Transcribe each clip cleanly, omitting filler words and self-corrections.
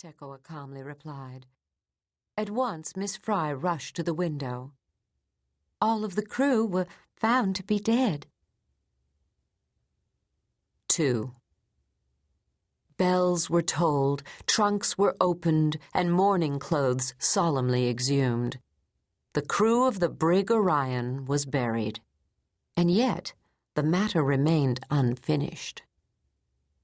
Tekoa calmly replied. At once Miss Fry rushed to the window. All of the crew were found to be dead. 2. Bells were tolled, trunks were opened, and mourning clothes solemnly exhumed. The crew of the brig Orion was buried. And yet, the matter remained unfinished.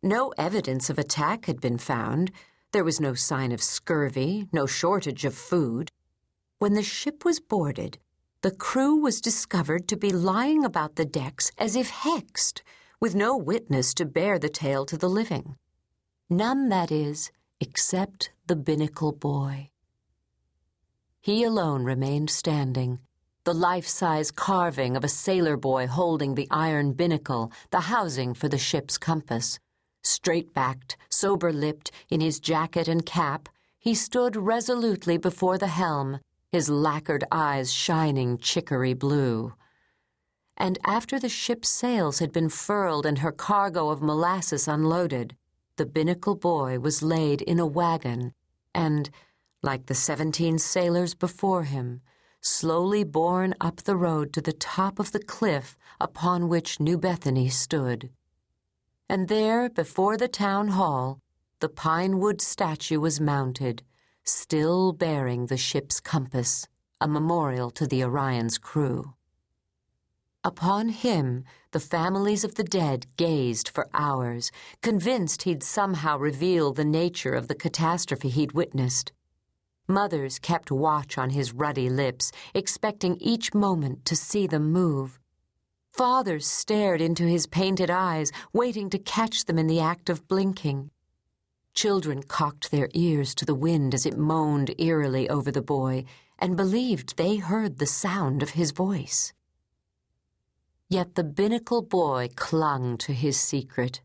No evidence of attack had been found. There was no sign of scurvy, no shortage of food. When the ship was boarded, the crew was discovered to be lying about the decks as if hexed, with no witness to bear the tale to the living. None, that is, except the binnacle boy. He alone remained standing, the life-size carving of a sailor boy holding the iron binnacle, the housing for the ship's compass. Straight-backed, sober-lipped, in his jacket and cap, he stood resolutely before the helm, his lacquered eyes shining chicory blue. And after the ship's sails had been furled and her cargo of molasses unloaded, the binnacle boy was laid in a wagon and, like the 17 sailors before him, slowly borne up the road to the top of the cliff upon which New Bethany stood. And there, before the town hall, the pine-wood statue was mounted, still bearing the ship's compass, a memorial to the Orion's crew. Upon him, the families of the dead gazed for hours, convinced he'd somehow reveal the nature of the catastrophe he'd witnessed. Mothers kept watch on his ruddy lips, expecting each moment to see them move. Fathers stared into his painted eyes, waiting to catch them in the act of blinking. Children cocked their ears to the wind as it moaned eerily over the boy, and believed they heard the sound of his voice. Yet the binnacle boy clung to his secret.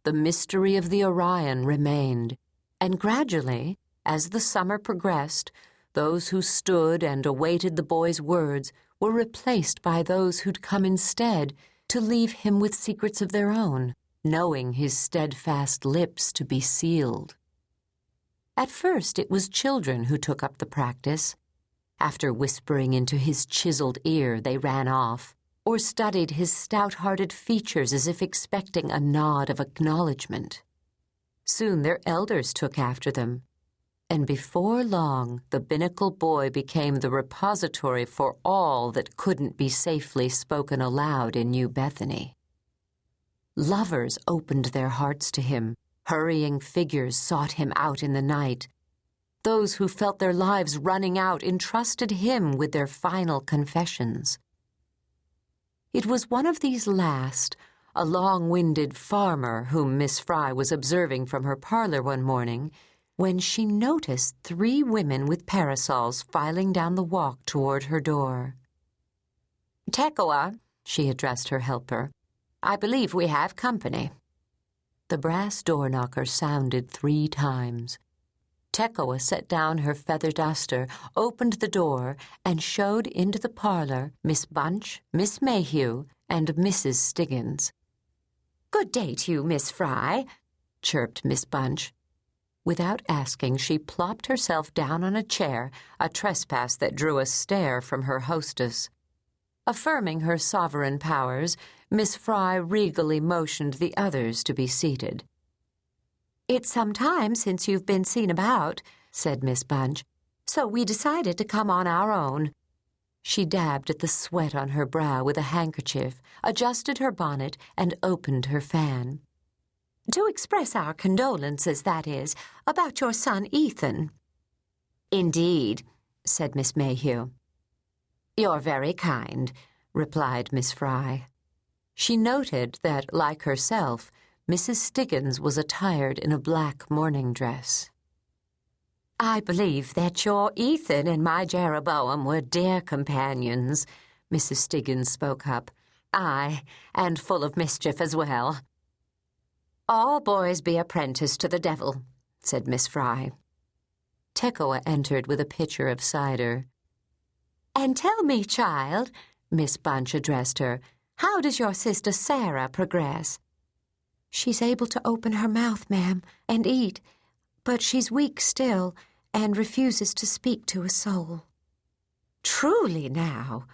The mystery of the Orion remained, and gradually, as the summer progressed, those who stood and awaited the boy's words were replaced by those who'd come instead to leave him with secrets of their own, knowing his steadfast lips to be sealed. At first it was children who took up the practice. After whispering into his chiseled ear, they ran off, or studied his stout-hearted features as if expecting a nod of acknowledgement. Soon their elders took after them, and before long the binnacle boy became the repository for all that couldn't be safely spoken aloud in New Bethany. Lovers opened their hearts to him, hurrying figures sought him out in the night. Those who felt their lives running out entrusted him with their final confessions. It was one of these last, a long-winded farmer whom Miss Fry was observing from her parlor one morning, when she noticed 3 women with parasols filing down the walk toward her door. "Tekoa," she addressed her helper, "I believe we have company." The brass door knocker sounded 3 times. Tekoa set down her feather duster, opened the door, and showed into the parlor Miss Bunch, Miss Mayhew, and Mrs. Stiggins. "Good day to you, Miss Fry," chirped Miss Bunch. Without asking, she plopped herself down on a chair, a trespass that drew a stare from her hostess. Affirming her sovereign powers, Miss Fry regally motioned the others to be seated. "It's some time since you've been seen about," said Miss Bunch, "so we decided to come on our own." She dabbed at the sweat on her brow with a handkerchief, adjusted her bonnet, and opened her fan. "To express our condolences, that is, about your son Ethan." "Indeed," said Miss Mayhew. "You're very kind," replied Miss Fry. She noted that, like herself, Mrs. Stiggins was attired in a black morning dress. "I believe that your Ethan and my Jeroboam were dear companions," Mrs. Stiggins spoke up. "Aye, and full of mischief as well." "All boys be apprenticed to the devil," said Miss Fry. Tekoa entered with a pitcher of cider. "And tell me, child," Miss Bunch addressed her, "how does your sister Sarah progress?" "She's able to open her mouth, ma'am, and eat, but she's weak still and refuses to speak to a soul." "Truly now,"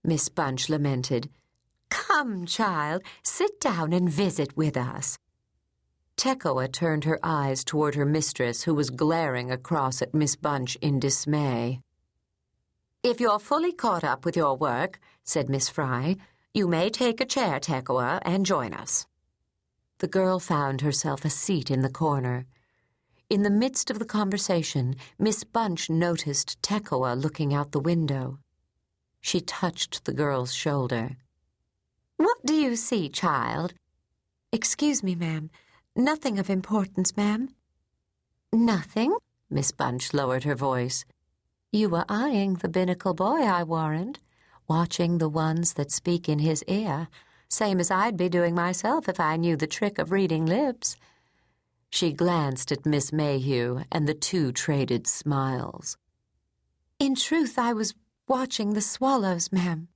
Miss Bunch lamented. "Come, child, sit down and visit with us." Tekoa turned her eyes toward her mistress, who was glaring across at Miss Bunch in dismay. "If you're fully caught up with your work," said Miss Fry, "you may take a chair, Tekoa, and join us." The girl found herself a seat in the corner. In the midst of the conversation, Miss Bunch noticed Tekoa looking out the window. She touched the girl's shoulder. "What do you see, child?" "Excuse me, ma'am. Nothing of importance, ma'am." "Nothing?" Miss Bunch lowered her voice. "You were eyeing the binnacle boy, I warrant, watching the ones that speak in his ear, same as I'd be doing myself if I knew the trick of reading lips." She glanced at Miss Mayhew, and the two traded smiles. "In truth, I was watching the swallows, ma'am."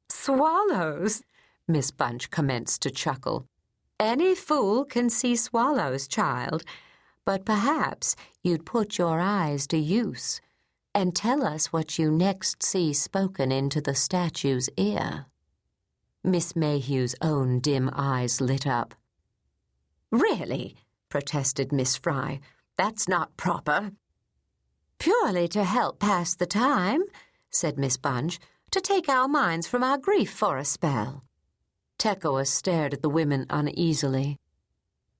"Swallows?" Miss Bunch commenced to chuckle. "Any fool can see swallows, child, but perhaps you'd put your eyes to use and tell us what you next see spoken into the statue's ear." Miss Mayhew's own dim eyes lit up. "Really," protested Miss Fry, "that's not proper." "Purely to help pass the time," said Miss Bunch, "to take our minds from our grief for a spell." Tekoa stared at the women uneasily.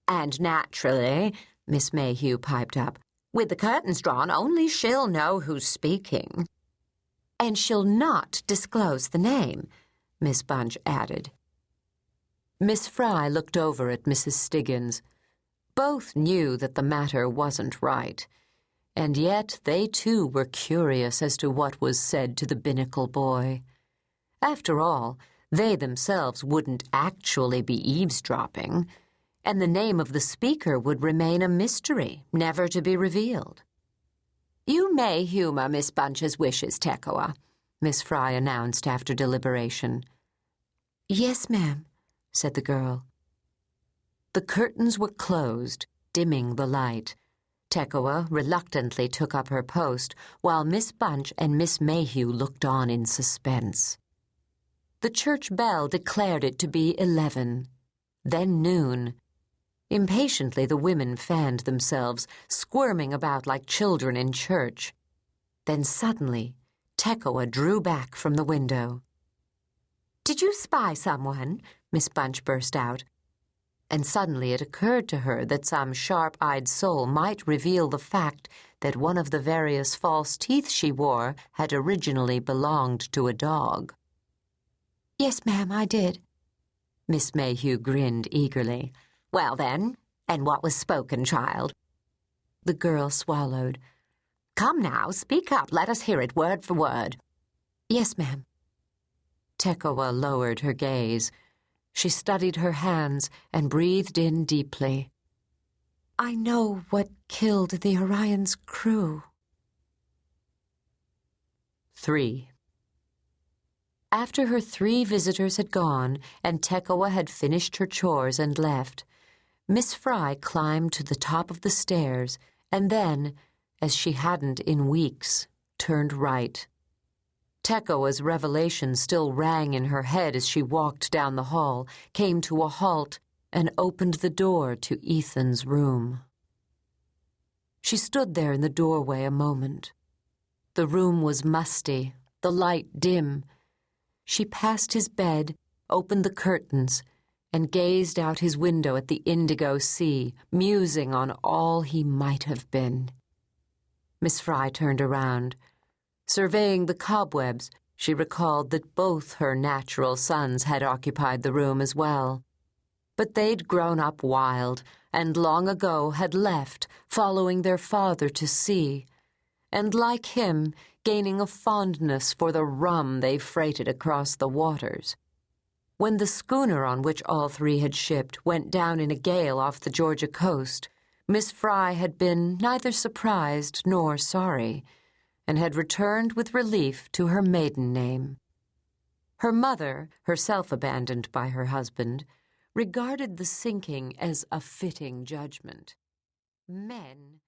"And naturally," Miss Mayhew piped up, "with the curtains drawn, only she'll know who's speaking." "And she'll not disclose the name," Miss Bunch added. Miss Fry looked over at Mrs. Stiggins. Both knew that the matter wasn't right, and yet they too were curious as to what was said to the binnacle boy. After all, they themselves wouldn't actually be eavesdropping, and the name of the speaker would remain a mystery, never to be revealed. "You may humor Miss Bunch's wishes, Tekoa," Miss Fry announced after deliberation. "Yes, ma'am," said the girl. The curtains were closed, dimming the light. Tekoa reluctantly took up her post, while Miss Bunch and Miss Mayhew looked on in suspense. The church bell declared it to be 11, then noon. Impatiently the women fanned themselves, squirming about like children in church. Then suddenly, Tekoa drew back from the window. "Did you spy someone?" Miss Bunch burst out. And suddenly it occurred to her that some sharp-eyed soul might reveal the fact that one of the various false teeth she wore had originally belonged to a dog. "Yes, ma'am, I did." Miss Mayhew grinned eagerly. "Well, then, and what was spoken, child?" The girl swallowed. "Come now, speak up. Let us hear it word for word." "Yes, ma'am." Tekoa lowered her gaze. She studied her hands and breathed in deeply. "I know what killed the Orion's crew." 3. After her 3 visitors had gone and Tekoa had finished her chores and left, Miss Fry climbed to the top of the stairs and then, as she hadn't in weeks, turned right. Tekoa's revelation still rang in her head as she walked down the hall, came to a halt, and opened the door to Ethan's room. She stood there in the doorway a moment. The room was musty, the light dim. She passed his bed, opened the curtains, and gazed out his window at the indigo sea, musing on all he might have been. Miss Fry turned around. Surveying the cobwebs, she recalled that both her natural sons had occupied the room as well. But they'd grown up wild, and long ago had left, following their father to sea, and like him, gaining a fondness for the rum they freighted across the waters. When the schooner on which all 3 had shipped went down in a gale off the Georgia coast, Miss Fry had been neither surprised nor sorry, and had returned with relief to her maiden name. Her mother, herself abandoned by her husband, regarded the sinking as a fitting judgment. Men